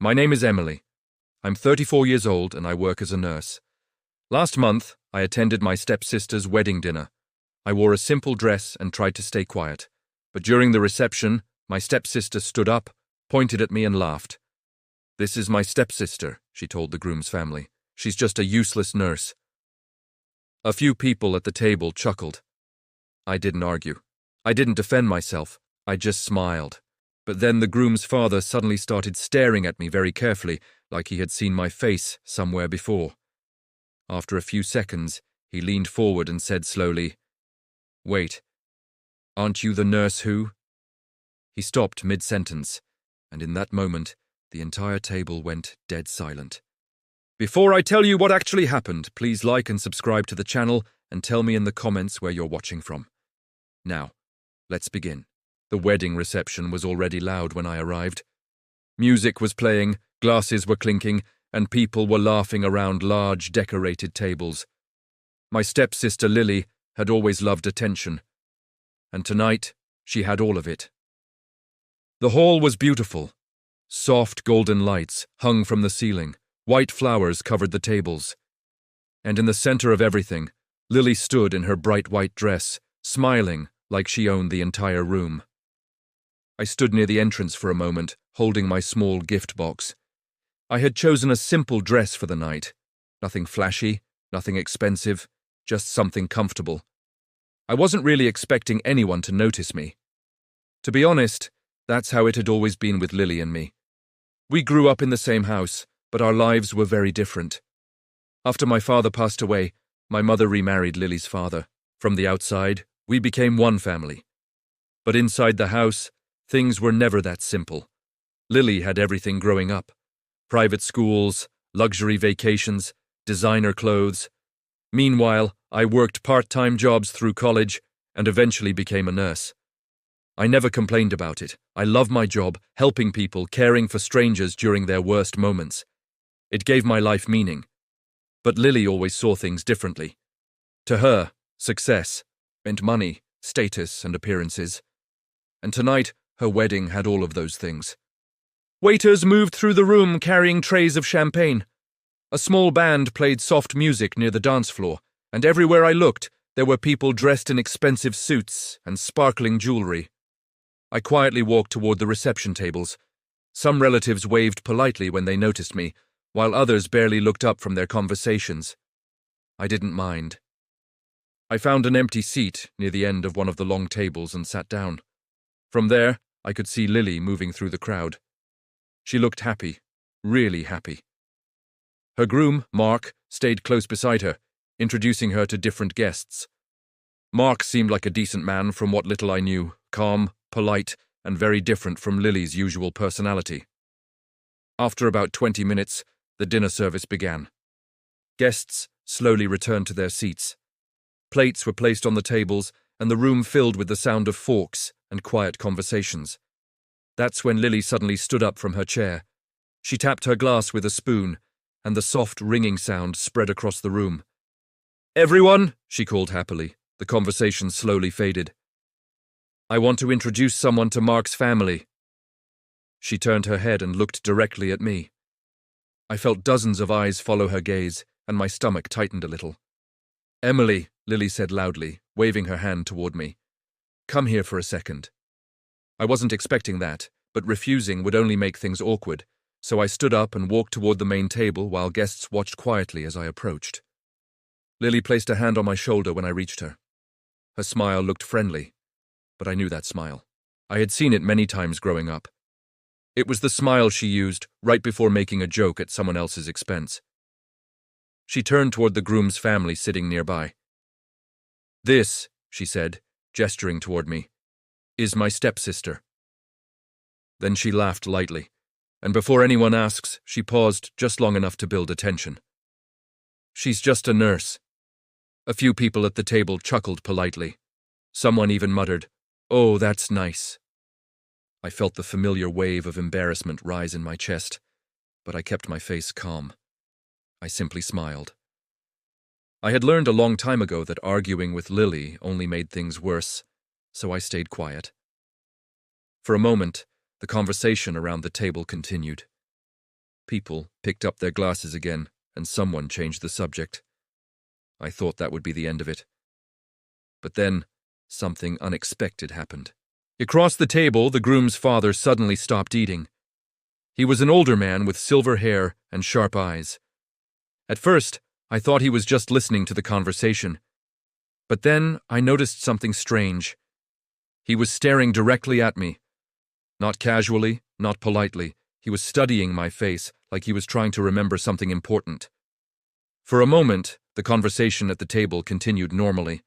My name is Emily. I'm 34 years old and I work as a nurse. Last month, I attended my stepsister's wedding dinner. I wore a simple dress and tried to stay quiet. But during the reception, my stepsister stood up, pointed at me and laughed. "This is my stepsister," she told the groom's family. "She's just a useless nurse." A few people at the table chuckled. I didn't argue. I didn't defend myself. I just smiled. But then the groom's father suddenly started staring at me very carefully, like he had seen my face somewhere before. After a few seconds, he leaned forward and said slowly, "Wait, aren't you the nurse who?" He stopped mid-sentence, and in that moment, the entire table went dead silent. Before I tell you what actually happened, please like and subscribe to the channel and tell me in the comments where you're watching from. Now, let's begin. The wedding reception was already loud when I arrived. Music was playing, glasses were clinking, and people were laughing around large decorated tables. My stepsister Lily had always loved attention, and tonight she had all of it. The hall was beautiful. Soft golden lights hung from the ceiling, white flowers covered the tables. And in the center of everything, Lily stood in her bright white dress, smiling like she owned the entire room. I stood near the entrance for a moment, holding my small gift box. I had chosen a simple dress for the night. Nothing flashy, nothing expensive, just something comfortable. I wasn't really expecting anyone to notice me. To be honest, that's how it had always been with Lily and me. We grew up in the same house, but our lives were very different. After my father passed away, my mother remarried Lily's father. From the outside, we became one family. But inside the house, things were never that simple. Lily had everything growing up. Private schools, luxury vacations, designer clothes. Meanwhile, I worked part-time jobs through college and eventually became a nurse. I never complained about it. I loved my job, helping people, caring for strangers during their worst moments. It gave my life meaning. But Lily always saw things differently. To her, success meant money, status, and appearances. And tonight, her wedding had all of those things. Waiters moved through the room carrying trays of champagne. A small band played soft music near the dance floor, and everywhere I looked, there were people dressed in expensive suits and sparkling jewelry. I quietly walked toward the reception tables. Some relatives waved politely when they noticed me, while others barely looked up from their conversations. I didn't mind. I found an empty seat near the end of one of the long tables and sat down. From there, I could see Lily moving through the crowd. She looked happy, really happy. Her groom, Mark, stayed close beside her, introducing her to different guests. Mark seemed like a decent man from what little I knew, calm, polite, and very different from Lily's usual personality. After about 20 minutes, the dinner service began. Guests slowly returned to their seats. Plates were placed on the tables, and the room filled with the sound of forks and quiet conversations. That's when Lily suddenly stood up from her chair. She tapped her glass with a spoon, and the soft ringing sound spread across the room. "Everyone," she called happily. The conversation slowly faded. "I want to introduce someone to Mark's family." She turned her head and looked directly at me. I felt dozens of eyes follow her gaze, and my stomach tightened a little. "Emily," Lily said loudly, waving her hand toward me. "Come here for a second." I wasn't expecting that, but refusing would only make things awkward, so I stood up and walked toward the main table while guests watched quietly as I approached. Lily placed a hand on my shoulder when I reached her. Her smile looked friendly, but I knew that smile. I had seen it many times growing up. It was the smile she used right before making a joke at someone else's expense. She turned toward the groom's family sitting nearby. "This," she said, gesturing toward me, "is my stepsister." Then she laughed lightly, and before anyone asks, she paused just long enough to build attention. "She's just a nurse." A few people at the table chuckled politely. Someone even muttered, "Oh, that's nice." I felt the familiar wave of embarrassment rise in my chest, but I kept my face calm. I simply smiled. I had learned a long time ago that arguing with Lily only made things worse, so I stayed quiet. For a moment, the conversation around the table continued. People picked up their glasses again, and someone changed the subject. I thought that would be the end of it. But then, something unexpected happened. Across the table, the groom's father suddenly stopped eating. He was an older man with silver hair and sharp eyes. At first, I thought he was just listening to the conversation. But then I noticed something strange. He was staring directly at me. Not casually, not politely. He was studying my face like he was trying to remember something important. For a moment, the conversation at the table continued normally.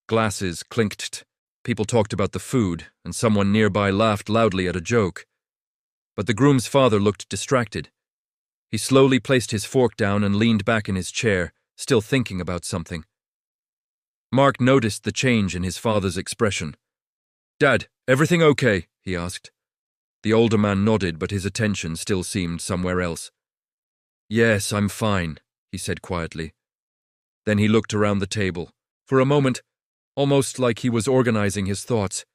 Glasses clinked. People talked about the food, and someone nearby laughed loudly at a joke. But the groom's father looked distracted. He slowly placed his fork down and leaned back in his chair, still thinking about something. Mark noticed the change in his father's expression. "Dad, everything okay?" he asked. The older man nodded, but his attention still seemed somewhere else. "Yes, I'm fine," he said quietly. Then he looked around the table. For a moment, almost like he was organizing his thoughts.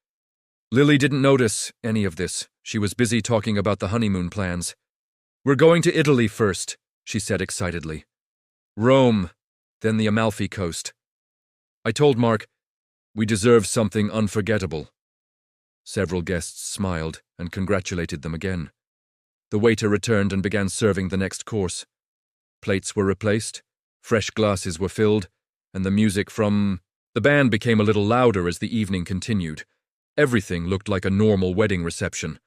Lily didn't notice any of this. She was busy talking about the honeymoon plans. "We're going to Italy first," she said excitedly. "Rome, then the Amalfi Coast." I told Mark, "We deserve something unforgettable." Several guests smiled and congratulated them again. The waiter returned and began serving the next course. Plates were replaced, fresh glasses were filled, and the music from the band became a little louder as the evening continued. Everything looked like a normal wedding reception,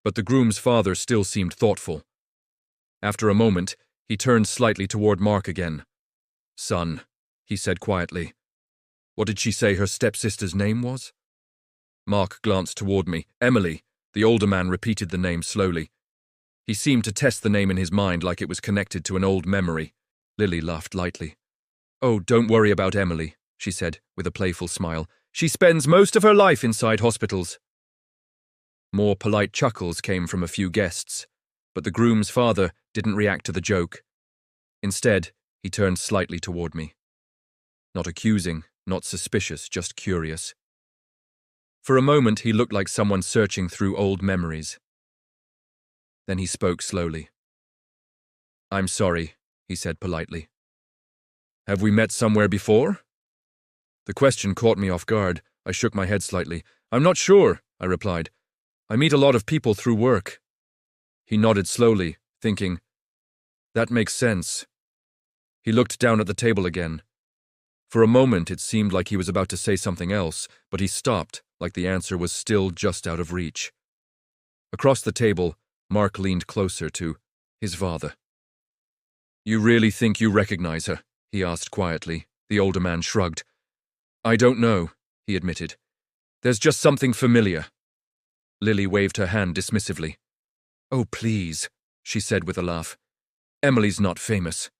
but the groom's father still seemed thoughtful. After a moment, he turned slightly toward Mark again. "Son," he said quietly. "What did she say her stepsister's name was?" Mark glanced toward me. "Emily." The older man repeated the name slowly. He seemed to test the name in his mind like it was connected to an old memory. Lily laughed lightly. "Oh, don't worry about Emily," she said, with a playful smile. "She spends most of her life inside hospitals." More polite chuckles came from a few guests, but the groom's father didn't react to the joke. Instead, he turned slightly toward me. Not accusing, not suspicious, just curious. For a moment, he looked like someone searching through old memories. Then he spoke slowly. "I'm sorry," he said politely. "Have we met somewhere before?" The question caught me off guard. I shook my head slightly. "I'm not sure," I replied. "I meet a lot of people through work." He nodded slowly, thinking, "That makes sense." He looked down at the table again. For a moment, it seemed like he was about to say something else, but he stopped, like the answer was still just out of reach. Across the table, Mark leaned closer to his father. "You really think you recognize her?" he asked quietly. The older man shrugged. "I don't know," he admitted. "There's just something familiar." Lily waved her hand dismissively. "Oh, please," she said with a laugh. "Emily's not famous."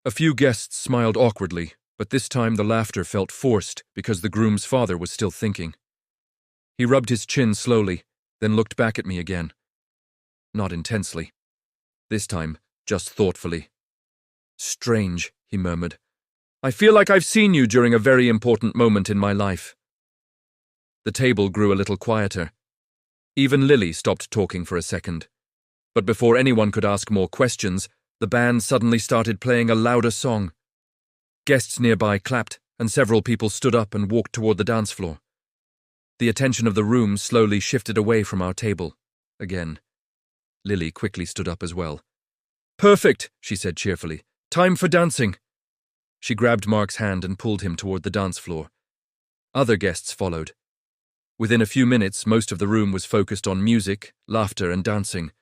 A few guests smiled awkwardly, but this time the laughter felt forced because the groom's father was still thinking. He rubbed his chin slowly, then looked back at me again. Not intensely. This time, just thoughtfully. "Strange," he murmured. "I feel like I've seen you during a very important moment in my life." The table grew a little quieter. Even Lily stopped talking for a second. But before anyone could ask more questions, the band suddenly started playing a louder song. Guests nearby clapped, and several people stood up and walked toward the dance floor. The attention of the room slowly shifted away from our table. Again. Lily quickly stood up as well. "Perfect," she said cheerfully. "Time for dancing." She grabbed Mark's hand and pulled him toward the dance floor. Other guests followed. Within a few minutes, most of the room was focused on music, laughter, and dancing.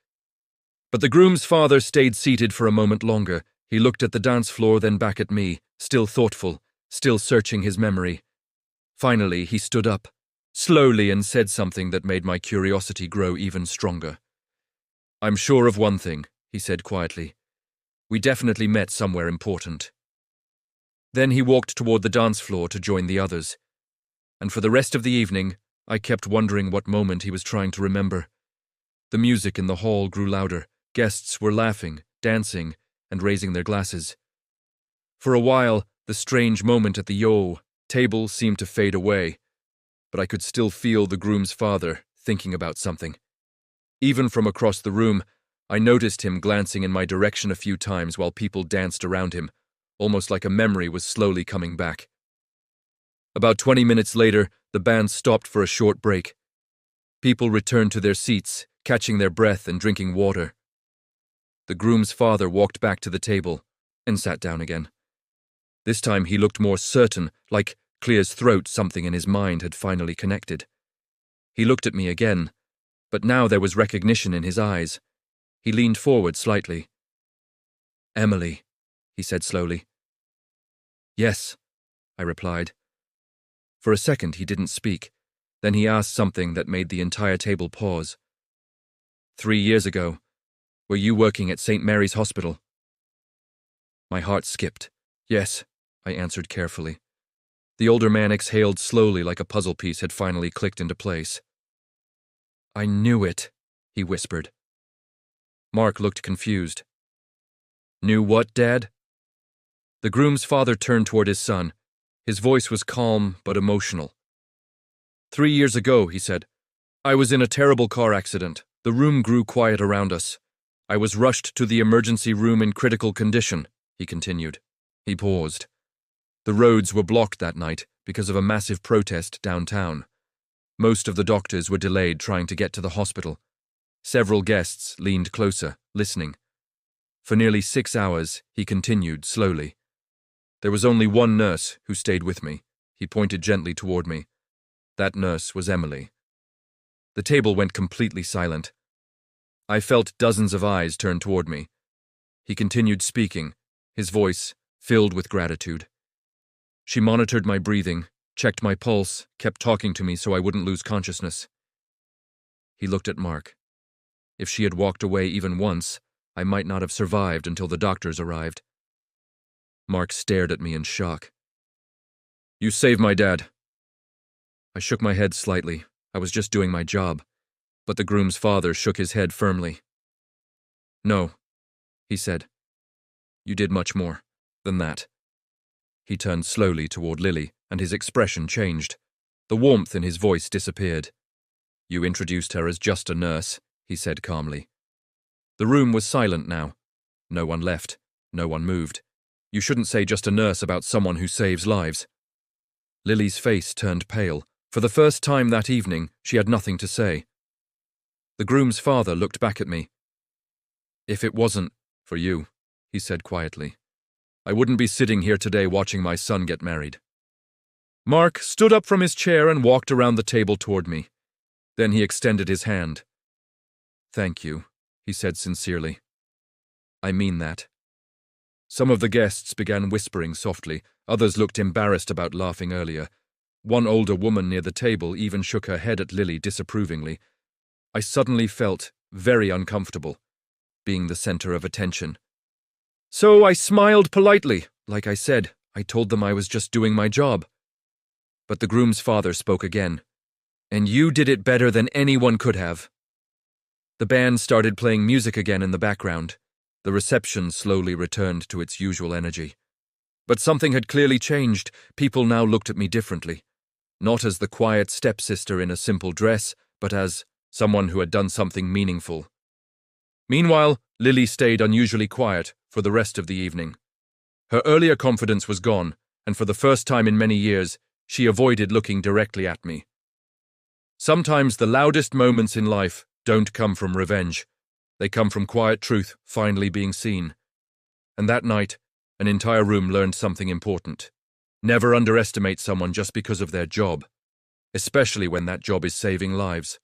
But the groom's father stayed seated for a moment longer. He looked at the dance floor, then back at me, still thoughtful, still searching his memory. Finally, he stood up, slowly, and said something that made my curiosity grow even stronger. "I'm sure of one thing," he said quietly. "We definitely met somewhere important." Then he walked toward the dance floor to join the others. And for the rest of the evening, I kept wondering what moment he was trying to remember. The music in the hall grew louder. Guests were laughing, dancing, and raising their glasses. For a while, the strange moment at the table seemed to fade away, but I could still feel the groom's father thinking about something. Even from across the room, I noticed him glancing in my direction a few times while people danced around him, almost like a memory was slowly coming back. About 20 minutes later, the band stopped for a short break. People returned to their seats, catching their breath and drinking water. The groom's father walked back to the table and sat down again. This time he looked more certain, like clear's throat something in his mind had finally connected. He looked at me again, but now there was recognition in his eyes. He leaned forward slightly. "Emily," he said slowly. "Yes," I replied. For a second he didn't speak. Then he asked something that made the entire table pause. 3 years ago, were you working at St. Mary's Hospital? My heart skipped. "Yes," I answered carefully. The older man exhaled slowly like a puzzle piece had finally clicked into place. "I knew it," he whispered. Mark looked confused. "Knew what, Dad?" The groom's father turned toward his son. His voice was calm but emotional. 3 years ago, he said, I was in a terrible car accident. The room grew quiet around us. I was rushed to the emergency room in critical condition, he continued. He paused. The roads were blocked that night because of a massive protest downtown. Most of the doctors were delayed trying to get to the hospital. Several guests leaned closer, listening. For nearly 6 hours, he continued slowly. There was only one nurse who stayed with me. He pointed gently toward me. That nurse was Emily. The table went completely silent. I felt dozens of eyes turn toward me. He continued speaking, his voice filled with gratitude. She monitored my breathing, checked my pulse, kept talking to me so I wouldn't lose consciousness. He looked at Mark. If she had walked away even once, I might not have survived until the doctors arrived. Mark stared at me in shock. You saved my dad. I shook my head slightly. I was just doing my job. But the groom's father shook his head firmly. No, he said. You did much more than that. He turned slowly toward Lily, and his expression changed. The warmth in his voice disappeared. You introduced her as just a nurse, he said calmly. The room was silent now. No one left. No one moved. You shouldn't say just a nurse about someone who saves lives. Lily's face turned pale. For the first time that evening, she had nothing to say. The groom's father looked back at me. If it wasn't for you, he said quietly, I wouldn't be sitting here today watching my son get married. Mark stood up from his chair and walked around the table toward me. Then he extended his hand. Thank you, he said sincerely. I mean that. Some of the guests began whispering softly. Others looked embarrassed about laughing earlier. One older woman near the table even shook her head at Lily disapprovingly. I suddenly felt very uncomfortable, being the center of attention. So I smiled politely. Like I said, I told them I was just doing my job. But the groom's father spoke again. And you did it better than anyone could have. The band started playing music again in the background. The reception slowly returned to its usual energy. But something had clearly changed. People now looked at me differently. Not as the quiet stepsister in a simple dress, but as someone who had done something meaningful. Meanwhile, Lily stayed unusually quiet for the rest of the evening. Her earlier confidence was gone, and for the first time in many years, she avoided looking directly at me. Sometimes the loudest moments in life don't come from revenge. They come from quiet truth finally being seen. And that night, an entire room learned something important. Never underestimate someone just because of their job, especially when that job is saving lives.